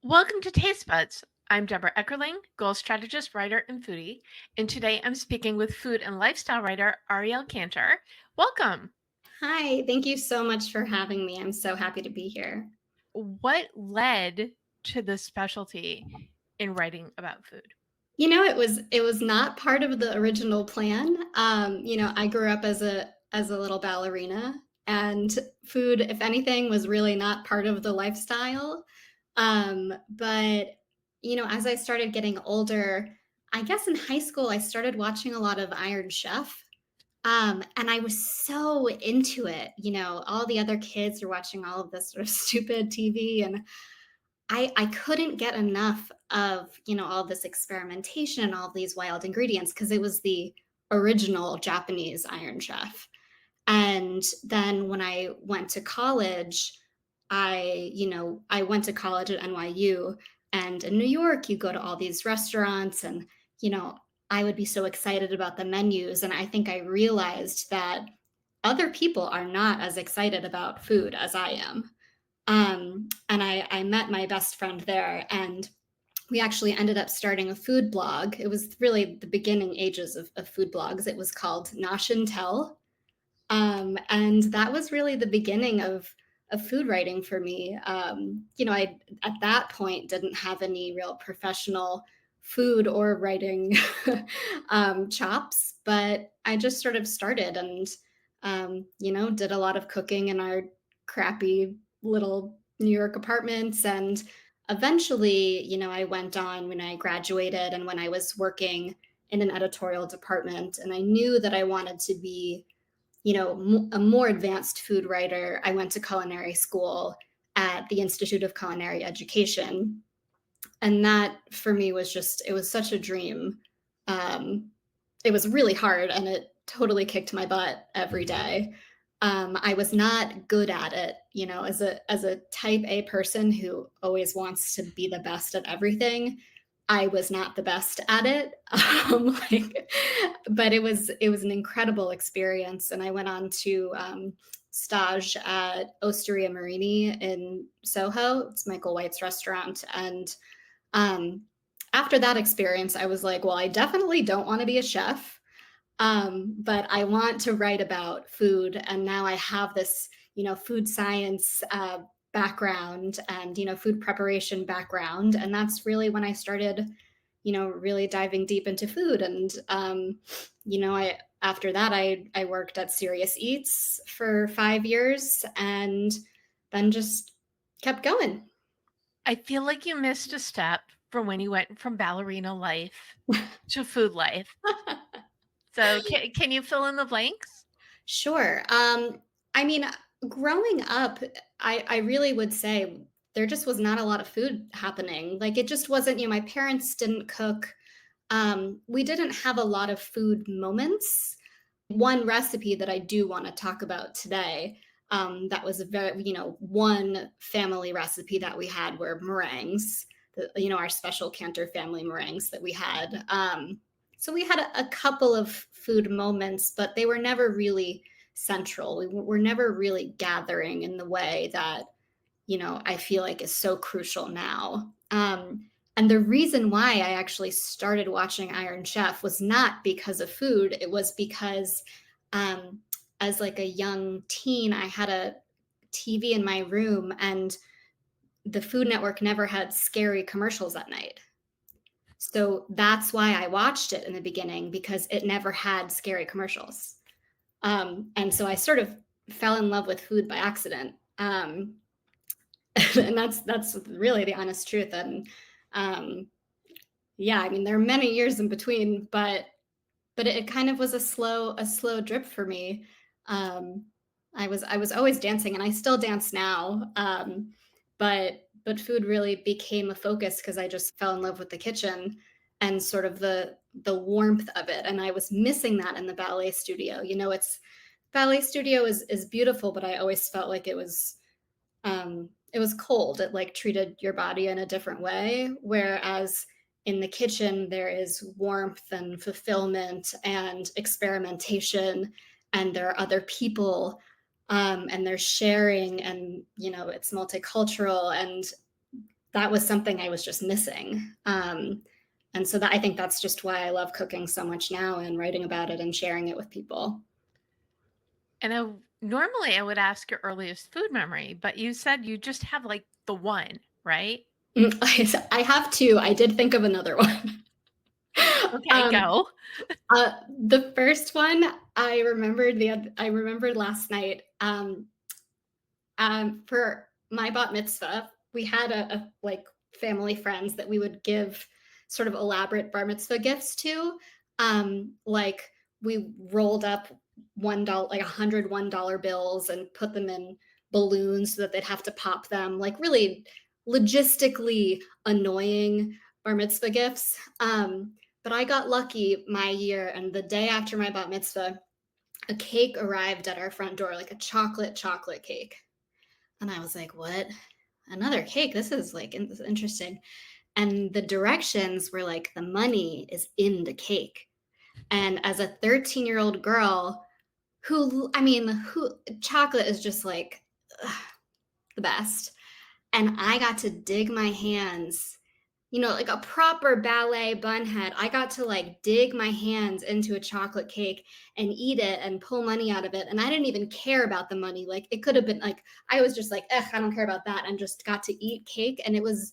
Welcome to Taste Buds. I'm Debra Eckerling, goal strategist, writer, and foodie, and today I'm speaking with food and lifestyle writer Ariel Kanter. Welcome. Hi, thank you so much for having me. I'm so happy to be here. What led to the specialty in writing about food? It was not part of the original plan. I grew up as a little ballerina, and food, if anything, was really not part of the lifestyle. But as I started getting older, I guess in high school, I started watching a lot of Iron Chef. And I was so into it. All the other kids were watching all of this sort of stupid TV, and I couldn't get enough of, all this experimentation and all of these wild ingredients because it was the original Japanese Iron Chef. And then when I went to college, I went to college at NYU, and in New York, you go to all these restaurants, and, you know, I would be so excited about the menus. And I think I realized that other people are not as excited about food as I am. And I met my best friend there, and we actually ended up starting a food blog. It was really the beginning ages of food blogs. It was called Nosh and Tell. And that was really the beginning of food writing for me. I at that point didn't have any real professional food or writing chops, but I just sort of started and did a lot of cooking in our crappy little New York apartments. And eventually, I went on when I graduated and when I was working in an editorial department, and I knew that I wanted to be a more advanced food writer. I went to culinary school at the Institute of Culinary Education. And that for me was it was such a dream. Um, it was really hard and it totally kicked my butt every day. I was not good at it, as a type A person who always wants to be the best at everything. I was not the best at it. But it was an incredible experience, and I went on to stage at Osteria Marini in Soho. It's Michael White's restaurant, and um, after that experience, I was like, well, I definitely don't want to be a chef, but I want to write about food. And now I have this, food science background and, food preparation background. And that's really when I started, really diving deep into food. And, after that, I worked at Serious Eats for 5 years and then just kept going. I feel like you missed a step from when you went from ballerina life to food life. So, can you fill in the blanks? Sure. I mean, growing up, I really would say there just was not a lot of food happening. Like it just wasn't, my parents didn't cook. We didn't have a lot of food moments. One recipe that I do want to talk about today, that was a very, one family recipe that we had were meringues, our special Cantor family meringues that we had. So we had a couple of food moments, but they were never really central. We were never really gathering in the way that, I feel like is so crucial now. And the reason why I actually started watching Iron Chef was not because of food. It was because um, as like a young teen, I had a TV in my room, and the Food Network never had scary commercials at night. So that's why I watched it in the beginning, because it never had scary commercials. And so I sort of fell in love with food by accident. And that's really the honest truth. And um, yeah, I mean, there are many years in between, but it kind of was a slow drip for me. Um, I was always dancing, and I still dance now. But food really became a focus because I just fell in love with the kitchen and sort of the warmth of it, and I was missing that in the ballet studio. It's ballet studio is beautiful, but I always felt like it was cold. It like treated your body in a different way. Whereas in the kitchen, there is warmth and fulfillment and experimentation, and there are other people, and there's sharing, and it's multicultural. And that was something I was just missing. And so that I think that's just why I love cooking so much now and writing about it and sharing it with people. And normally I would ask your earliest food memory, but you said you just have like the one, right? I have two. I did think of another one. Okay, um, go. the first one I remembered last night. For my bat mitzvah, we had a like family friends that we would give sort of elaborate bar mitzvah gifts to. Like we rolled up $1, like $101 bills, and put them in balloons so that they'd have to pop them. Like really logistically annoying bar mitzvah gifts. But I got lucky my year, and the day after my bat mitzvah, a cake arrived at our front door, like a chocolate cake. And I was like, what? Another cake? This is like this is interesting. And the directions were like, the money is in the cake. And as a 13-year-old girl who chocolate is just like ugh, the best. And I got to dig my hands, like a proper ballet bunhead. I got to like dig my hands into a chocolate cake and eat it and pull money out of it. And I didn't even care about the money. Like it could have been like, I was just like, I don't care about that. And just got to eat cake. And it was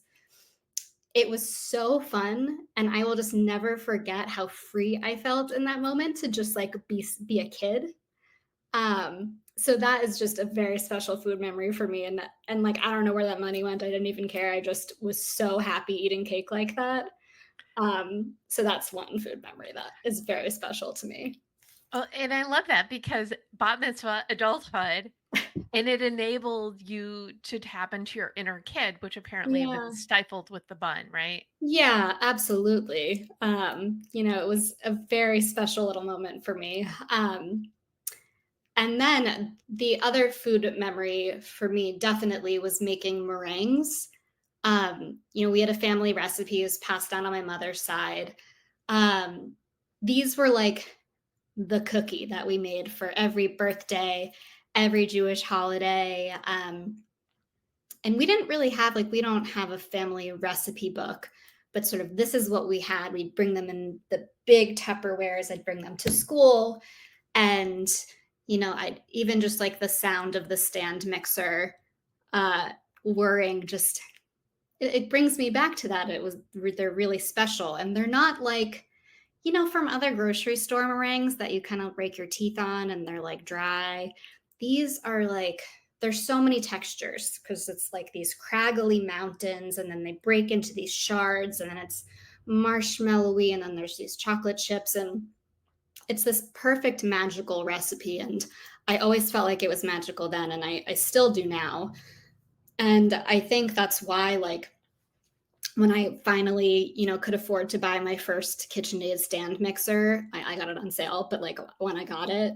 so fun. And I will just never forget how free I felt in that moment to just like be a kid. So that is just a very special food memory for me, and like I don't know where that money went. I didn't even care. I just was so happy eating cake like that. So that's one food memory that is very special to me. Oh, and I love that because bat mitzvah, adulthood, and it enabled you to tap into your inner kid, which apparently had been Yeah. stifled with the bun, right? Yeah, absolutely. It was a very special little moment for me. And then the other food memory for me definitely was making meringues. We had a family recipe, it was passed down on my mother's side. Um, these were like the cookie that we made for every birthday, every Jewish holiday. And we don't have a family recipe book, but sort of this is what we had. We'd bring them in the big Tupperwares, I'd bring them to school. And, I'd even just like the sound of the stand mixer uh, whirring, just it brings me back to that. They're really special, and they're not like, from other grocery store meringues that you kind of break your teeth on and they're like dry. These are like, there's so many textures because it's like these craggly mountains, and then they break into these shards, and then it's marshmallowy, and then there's these chocolate chips, and it's this perfect magical recipe. And I always felt like it was magical then, and I still do now. And I think that's why, like, when I finally, could afford to buy my first KitchenAid stand mixer, I got it on sale. But like when I got it,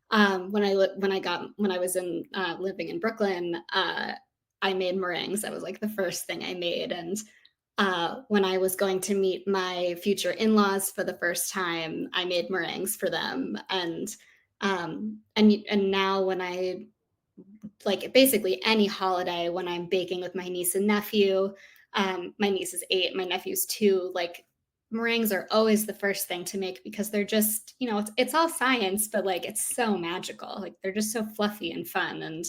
when I was in living in Brooklyn, I made meringues. That was like the first thing I made. And when I was going to meet my future in-laws for the first time, I made meringues for them. And now when I like basically any holiday, when I'm baking with my niece and nephew. My niece is 8, my nephew's 2. Like meringues are always the first thing to make because they're just, it's all science, but like it's so magical. Like they're just so fluffy and fun,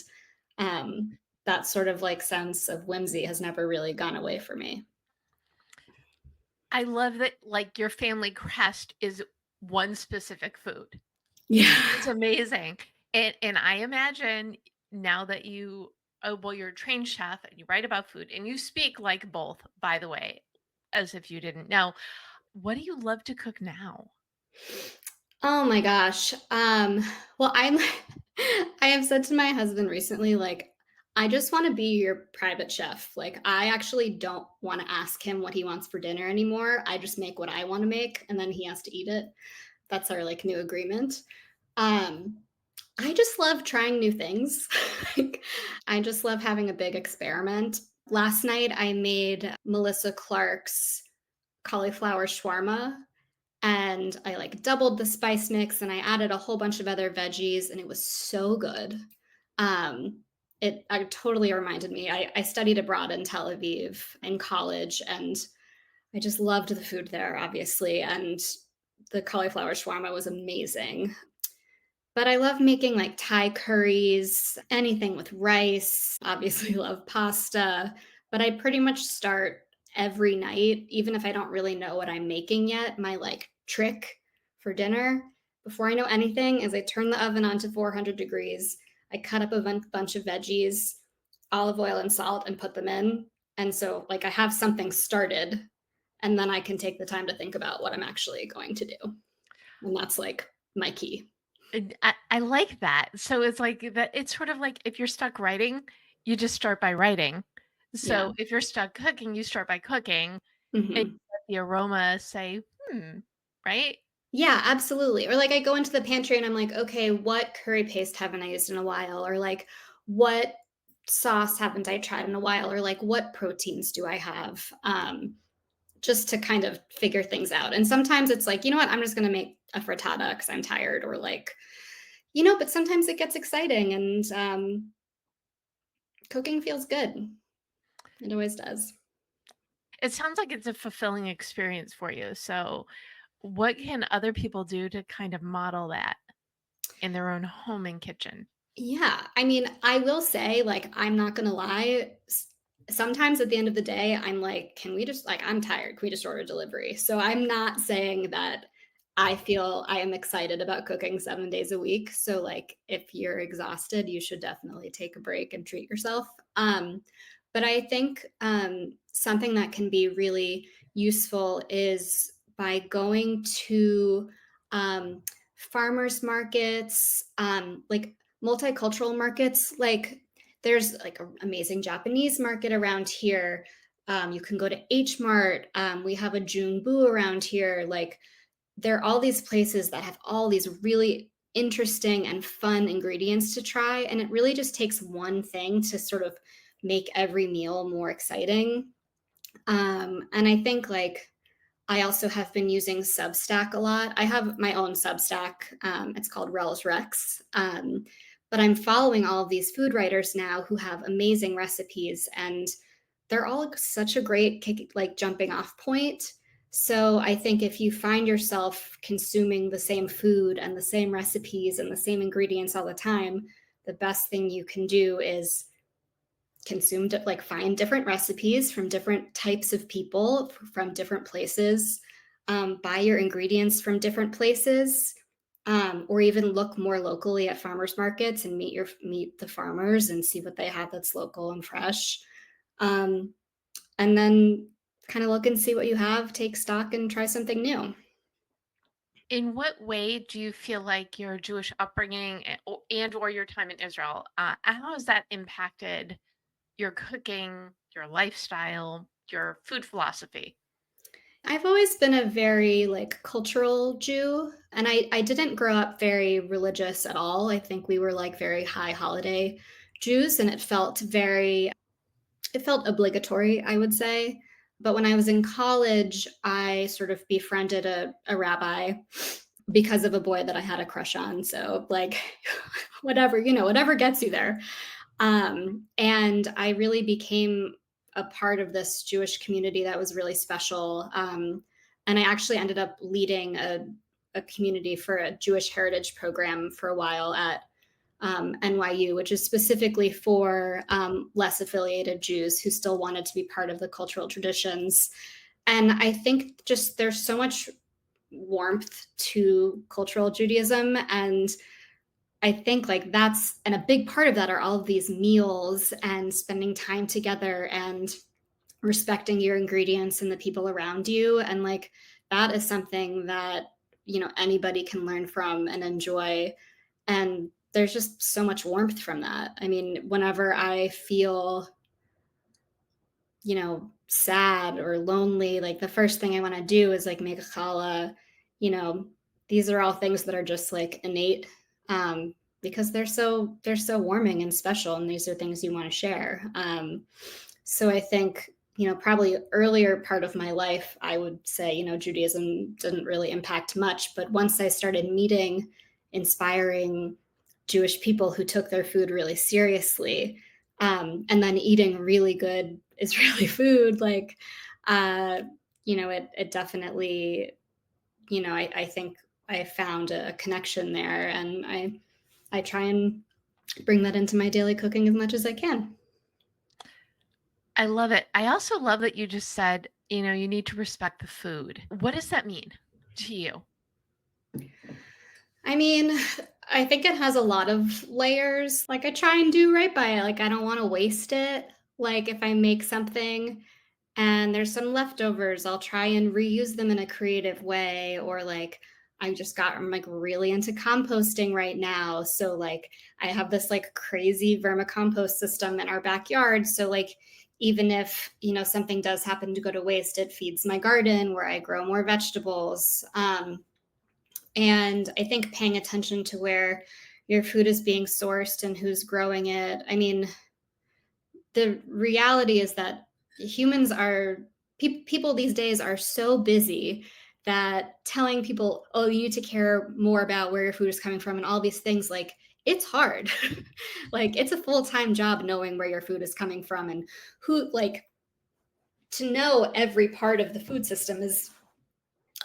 and that sort of like sense of whimsy has never really gone away for me. I love that like your family crest is one specific food. Yeah. It's amazing. And I imagine now that you're a trained chef and you write about food and you speak like both, by the way, as if you didn't know. What do you love to cook now? Oh my gosh. Well, I have said to my husband recently, like, I just want to be your private chef. Like, I actually don't want to ask him what he wants for dinner anymore. I just make what I want to make, and then he has to eat it. That's our like new agreement. Um, I just love trying new things. Like, I just love having a big experiment. Last night I made Melissa Clark's cauliflower shawarma, and I like doubled the spice mix, and I added a whole bunch of other veggies, and it was so good. Um, it totally reminded me. I studied abroad in Tel Aviv in college, and I just loved the food there, obviously, and the cauliflower shawarma was amazing. But I love making, like, Thai curries, anything with rice, obviously love pasta, but I pretty much start every night, even if I don't really know what I'm making yet. My, like, trick for dinner, before I know anything, is I turn the oven on to 400 degrees, I cut up a bunch of veggies, olive oil and salt, and put them in, and so, like, I have something started, and then I can take the time to think about what I'm actually going to do, and that's, like, my key. And I like that. So it's like that it's sort of like if you're stuck writing, you just start by writing. Yeah. So if you're stuck cooking, you start by cooking and Mhm. let the aroma say, "Hmm," right? Yeah, absolutely. Or like I go into the pantry and I'm like, okay, what curry paste haven't I used in a while? Or like, what sauce haven't I tried in a while? Or like, what proteins do I have? Just to kind of figure things out. And sometimes it's like, you know what, I'm just going to make a frittata because I'm tired. Or like, but sometimes it gets exciting and cooking feels good. It always does. It sounds like it's a fulfilling experience for you. So what can other people do to kind of model that in their own home and kitchen? Yeah, I mean, I will say, like, I'm not gonna lie, sometimes at the end of the day, I'm like, "Can we just I'm tired, can we just order delivery?" So, I'm not saying that I feel I am excited about cooking 7 days a week, so, like, if you're exhausted, you should definitely take a break and treat yourself, but I think, something that can be really useful is by going to, um, farmers markets, like, multicultural markets, like there's like an amazing Japanese market around here. You can go to H Mart. We have a Junbu around here. Like there are all these places that have all these really interesting and fun ingredients to try. And it really just takes one thing to sort of make every meal more exciting. And I think like I also have been using Substack a lot. I have my own Substack. It's called Rel's Rex. But I'm following all of these food writers now who have amazing recipes, and they're all such a great like jumping off point. So I think if you find yourself consuming the same food and the same recipes and the same ingredients all the time, the best thing you can do is like find different recipes from different types of people from different places, buy your ingredients from different places, or even look more locally at farmers markets and meet the farmers and see what they have that's local and fresh, um, and then kind of look and see what you have, take stock, and try something new. In what way do you feel like your Jewish upbringing and or your time in Israel, how has that impacted your cooking, your lifestyle, your food philosophy? I've always been a very like cultural Jew, and I didn't grow up very religious at all. I think we were like very high holiday Jews, and it felt obligatory, I would say. But when I was in college, I sort of befriended a rabbi because of a boy that I had a crush on. So like whatever, whatever gets you there. And I really became a part of this Jewish community that was really special. And I actually ended up leading a community for a Jewish heritage program for a while at NYU, which is specifically for less affiliated Jews who still wanted to be part of the cultural traditions. And I think just there's so much warmth to cultural Judaism. And I think like and a big part of that are all of these meals and spending time together and respecting your ingredients and the people around you. And like that is something that, anybody can learn from and enjoy. And there's just so much warmth from that. I mean, whenever I feel sad or lonely, like the first thing I want to do is like make a challah. You know, these are all things that are just like innate, because they're so warming and special, and these are things you want to share. So I think probably earlier part of my life, I would say Judaism didn't really impact much, but once I started meeting inspiring Jewish people who took their food really seriously, And then eating really good Israeli food, like, uh, it definitely, I think I found a connection there, and I try and bring that into my daily cooking as much as I can. I love it. I also love that you just said, you need to respect the food. What does that mean to you? I mean, I think it has a lot of layers. Like, I try and do right by it. Like, I don't want to waste it. Like, if I make something and there's some leftovers, I'll try and reuse them in a creative way. Or, like, I'm like really into composting right now. So, like, I have this like crazy vermicompost system in our backyard. So, like, even if, something does happen to go to waste, it feeds my garden where I grow more vegetables. And I think paying attention to where your food is being sourced and who's growing it. I mean, the reality is that humans are people these days are so busy that telling people, "Oh, you need to care more about where your food is coming from," and all these things, like, it's hard. Like, it's a full-time job knowing where your food is coming from, and who like to know every part of the food system is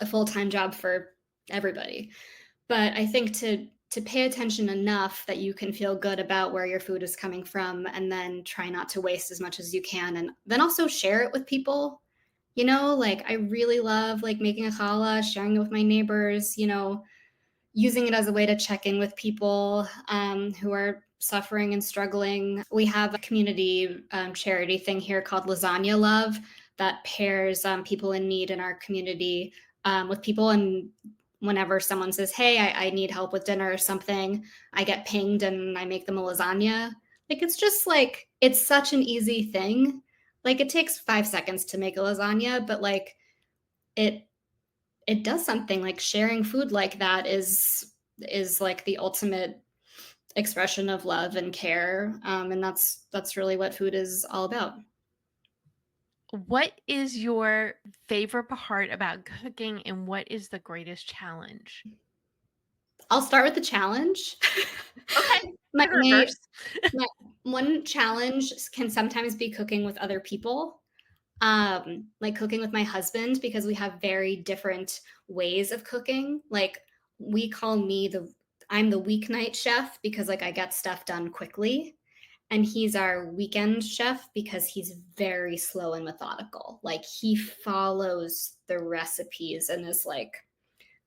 a full-time job for everybody. But I think to pay attention enough that you can feel good about where your food is coming from, and then try not to waste as much as you can, and then also share it with people. Like, I really love like making a challah, sharing it with my neighbors, using it as a way to check in with people who are suffering and struggling. We have a community charity thing here called Lasagna Love that pairs people in need in our community with people. And whenever someone says, "Hey, I need help with dinner or something," I get pinged and I make them a lasagna. Like, it's just like, it's such an easy thing. Like, it takes 5 seconds to make a lasagna, but like, it it does something. Like, sharing food like that is like the ultimate expression of love and care, and that's really what food is all about. What is your favorite part about cooking and what is the greatest challenge? I'll start with the challenge. Okay. my, In my reverse. my one challenge can sometimes be cooking with other people, like cooking with my husband, because we have very different ways of cooking. Like, we call me the I'm the weeknight chef because like I get stuff done quickly, and he's our weekend chef because he's very slow and methodical. Like, he follows the recipes and is like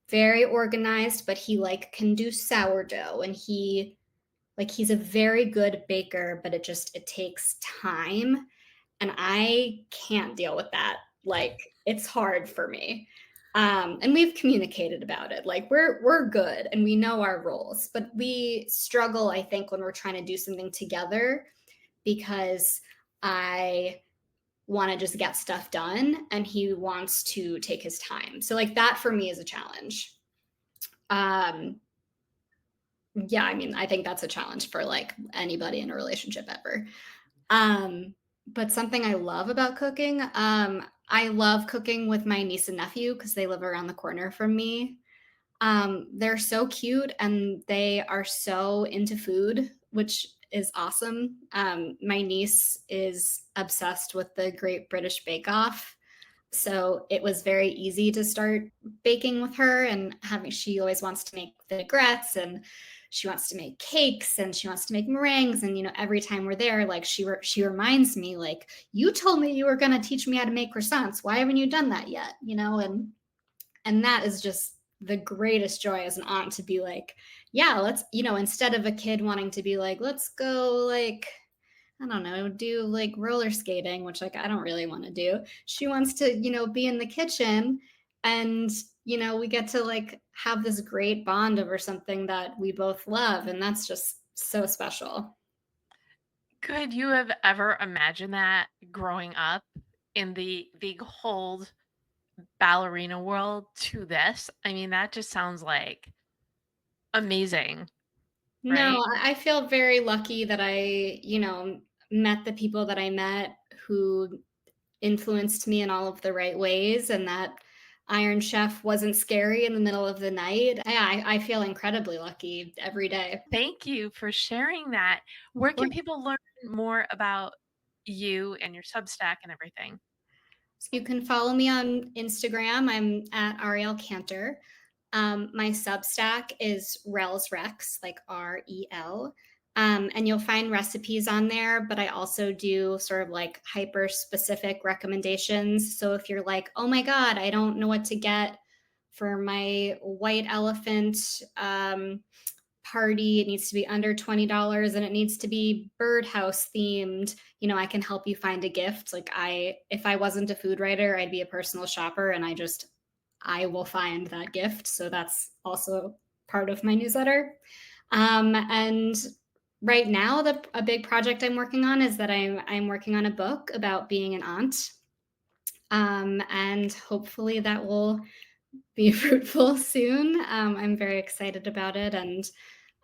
very organized, but he like can do sourdough, and he's a very good baker, but it takes time, and I can't deal with that. Like, it's hard for me. And we've communicated about it. Like, we're good and we know our roles, but we struggle, I think, when we're trying to do something together, because I want to just get stuff done and he wants to take his time. So like, that for me is a challenge. Um, yeah, I mean, I think that's a challenge for like anybody in a relationship ever. Um, but something I love about cooking, I love cooking with my niece and nephew because they live around the corner from me. They're so cute and they are so into food, which is awesome. My niece is obsessed with the Great British Bake Off. So it was very easy to start baking with her, and she always wants to make vinaigrettes, and she wants to make cakes, and she wants to make meringues. And every time we're there, like, she reminds me, like, "You told me you were going to teach me how to make croissants. Why haven't you done that yet?" And that is just the greatest joy as an aunt, to be like, "Yeah, let's," instead of a kid wanting to be like, "Let's go, like, I don't know, do like roller skating," which like I don't really want to do. She wants to, be in the kitchen, and we get to like have this great bond over something that we both love, and that's just so special. Could you have ever imagined that growing up in the whole ballerina world to this? I mean, that just sounds like amazing, No, right? I feel very lucky that I, met the people that I met who influenced me in all of the right ways, and that Iron Chef wasn't scary in the middle of the night. Yeah, I feel incredibly lucky every day. Thank you for sharing that. Where Of can people learn more about you and your Substack and everything? So you can follow me on Instagram. I'm at Ariel Kanter. My Substack is Rel's Rex, like REL. And you'll find recipes on there, but I also do sort of like hyper specific recommendations. So if you're like, oh my God, I don't know what to get for my white elephant party, it needs to be under $20 and it needs to be birdhouse themed, I can help you find a gift. Like if I wasn't a food writer, I'd be a personal shopper, and I will find that gift. So that's also part of my newsletter. And right now, a big project I'm working on is that I'm working on a book about being an aunt. And hopefully that will be fruitful soon. I'm very excited about it. And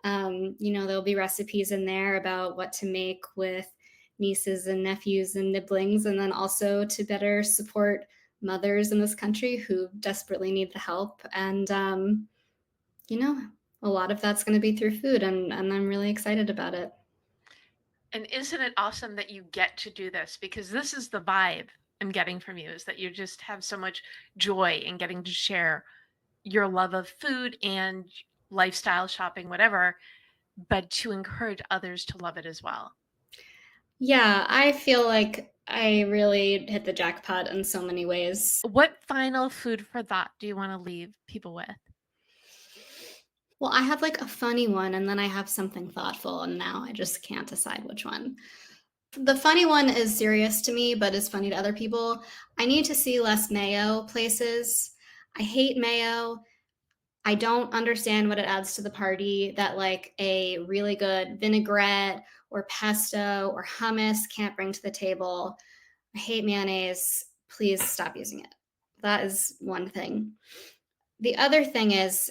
there'll be recipes in there about what to make with nieces and nephews and nibblings, and then also to better support mothers in this country who desperately need the help. And, you know, a lot of that's going to be through food, and I'm really excited about it. And isn't it awesome that you get to do this? Because this is the vibe I'm getting from you, is that you just have so much joy in getting to share your love of food and lifestyle shopping, whatever, but to encourage others to love it as well. Yeah, I feel like I really hit the jackpot in so many ways. What final food for thought do you want to leave people with? Well, I have like a funny one, and then I have something thoughtful, and now I just can't decide which one. The funny one is serious to me, but is funny to other people. I need to see less mayo places. I hate mayo. I don't understand what it adds to the party that like a really good vinaigrette or pesto or hummus can't bring to the table. I hate mayonnaise. Please stop using it. That is one thing. The other thing is,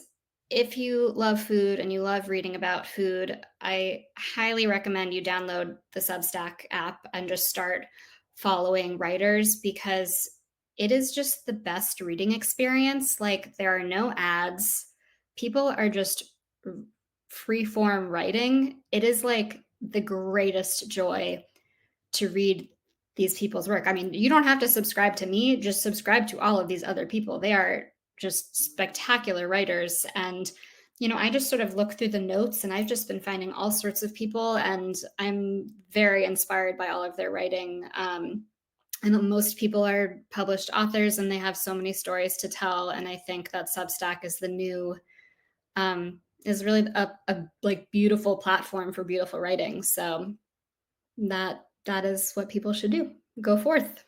if you love food and you love reading about food, I highly recommend you download the Substack app and just start following writers, because it is just the best reading experience. Like, there are no ads. People are just free form writing. It is like the greatest joy to read these people's work. I mean, you don't have to subscribe to me, just subscribe to all of these other people. They are just spectacular writers. And, I just sort of look through the notes, and I've just been finding all sorts of people, and I'm very inspired by all of their writing. I know most people are published authors and they have so many stories to tell. And I think that Substack is is really a like beautiful platform for beautiful writing. So that is what people should do. Go forth.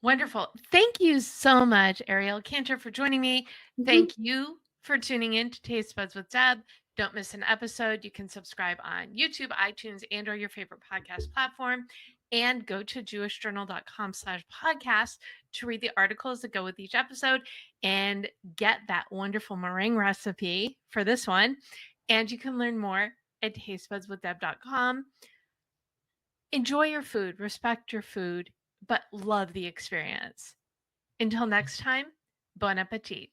Wonderful. Thank you so much, Ariel Kanter, for joining me. Mhm. Thank you for tuning in to Taste Buds with Deb. Don't miss an episode. You can subscribe on YouTube, iTunes, and or your favorite podcast platform. And go to jewishjournal.com/podcast to read the articles that go with each episode and get that wonderful meringue recipe for this one. And you can learn more at tastebudswithdeb.com. Enjoy your food, respect your food, but love the experience. Until next time, bon appetit.